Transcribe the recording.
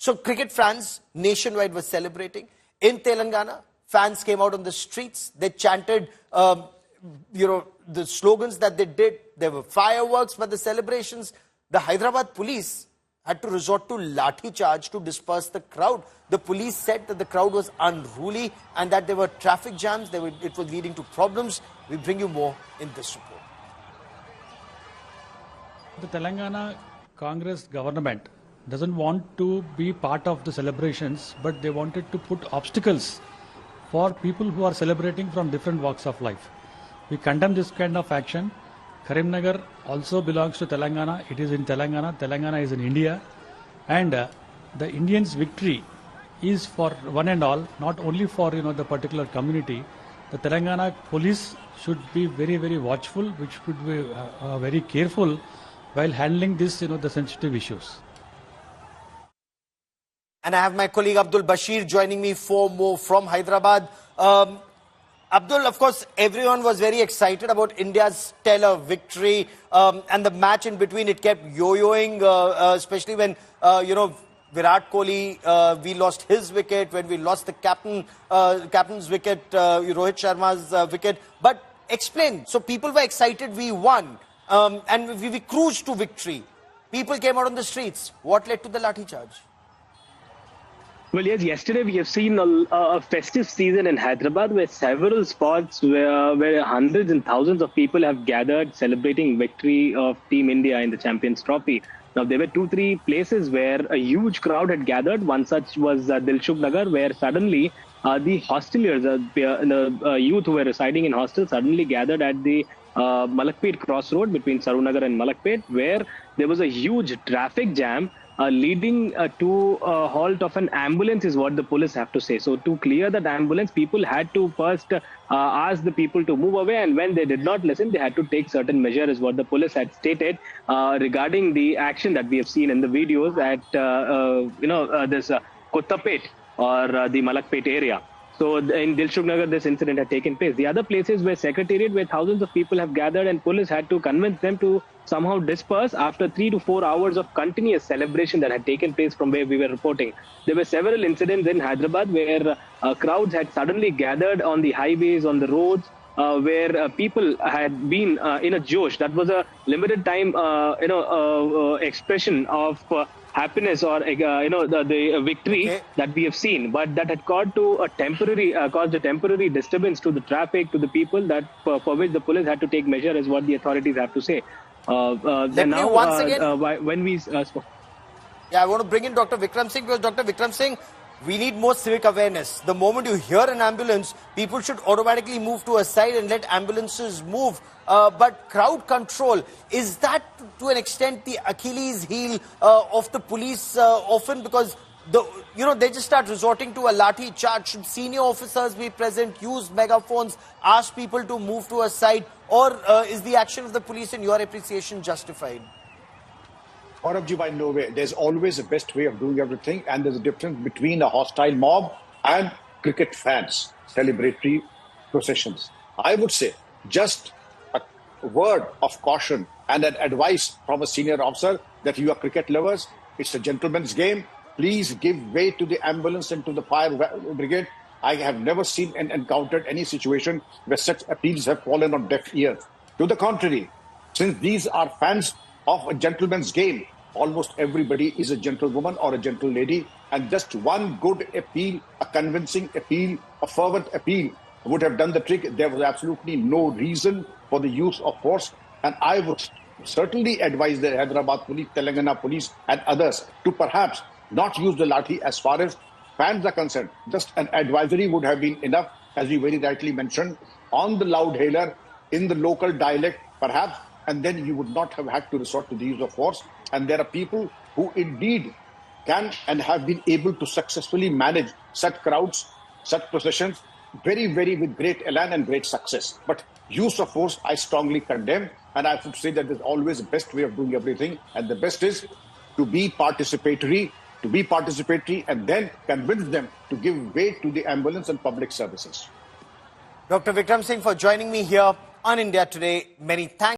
So cricket fans nationwide were celebrating. In Telangana, fans came out on the streets. They chanted, the slogans that they did. There were fireworks for the celebrations. The Hyderabad police had to resort to Lathi charge to disperse the crowd. The police said that the crowd was unruly and that there were traffic jams. It was leading to problems. We bring you more in this report. The Telangana Congress government doesn't want to be part of the celebrations, but they wanted to put obstacles for people who are celebrating from different walks of life. We condemn this kind of action. Karimnagar also belongs to Telangana. It is in Telangana. Telangana is in India. And the Indians' victory is for one and all, not only for the particular community. The Telangana police should be very, very watchful, which should be very careful while handling this, the sensitive issues. And I have my colleague Abdul Bashir joining me for more from Hyderabad. Abdul, of course, everyone was very excited about India's stellar victory and the match in between. It kept yo-yoing, especially when, Virat Kohli, we lost his wicket, when we lost the captain's wicket, Rohit Sharma's wicket. But explain, so people were excited, we won, and we cruised to victory. People came out on the streets. What led to the Lathi charge? Well, yes, yesterday we have seen a festive season in Hyderabad where several spots where hundreds and thousands of people have gathered celebrating victory of Team India in the Champions Trophy. Now, there were 2-3 places where a huge crowd had gathered. One such was Dilsukhnagar, where suddenly the hosteliers, the youth who were residing in hostels, suddenly gathered at the Malakpet crossroad between Sarunagar and Malakpet, where there was a huge traffic jam. Leading to a halt of an ambulance is what the police have to say. So to clear that ambulance, people had to first ask the people to move away, and when they did not listen, they had to take certain measures, is what the police had stated regarding the action that we have seen in the videos at this Kottapet or the Malakpet area. So in Dilsukhnagar, this incident had taken place. The other places were Secretariat, where thousands of people have gathered, and police had to convince them to somehow disperse after 3 to 4 hours of continuous celebration that had taken place from where we were reporting. There were several incidents in Hyderabad where crowds had suddenly gathered on the highways, on the roads, where people had been in a josh. That was a limited time, expression of happiness or the victory that we have seen, but that had caused a temporary disturbance to the traffic, to the people, that for which the police had to take measure, is what the authorities have to say. Let me once again, when we spoke. Yeah, I want to bring in Dr. Vikram Singh, because Dr. Vikram Singh, we need more civic awareness. The moment you hear an ambulance, people should automatically move to a side and let ambulances move. But crowd control, is that to an extent the Achilles heel of the police often? Because they just start resorting to a lathi charge. Should senior officers be present, use megaphones, ask people to move to a side, or is the action of the police, in your appreciation, justified? Aurabji, by no way. There's always a best way of doing everything, and there's a difference between a hostile mob and cricket fans, celebratory processions. I would say just a word of caution and an advice from a senior officer that you are cricket lovers. It's a gentleman's game. Please give way to the ambulance and to the fire brigade. I have never seen and encountered any situation where such appeals have fallen on deaf ears. To the contrary, since these are fans of a gentleman's game, almost everybody is a gentlewoman or a gentle lady, and just one good appeal, a convincing appeal, a fervent appeal would have done the trick. There was absolutely no reason for the use of force, and I would certainly advise the Hyderabad police, Telangana police and others to perhaps not use the lathi as far as fans are concerned. Just an advisory would have been enough, as you very rightly mentioned, on the loud hailer, in the local dialect perhaps, and then you would not have had to resort to the use of force. And there are people who indeed can and have been able to successfully manage such crowds, such processions, very, very with great elan and great success. But use of force, I strongly condemn. And I would say that there's always the best way of doing everything. And the best is to be participatory, and then convince them to give way to the ambulance and public services. Dr. Vikram Singh, for joining me here on India Today. Many thanks.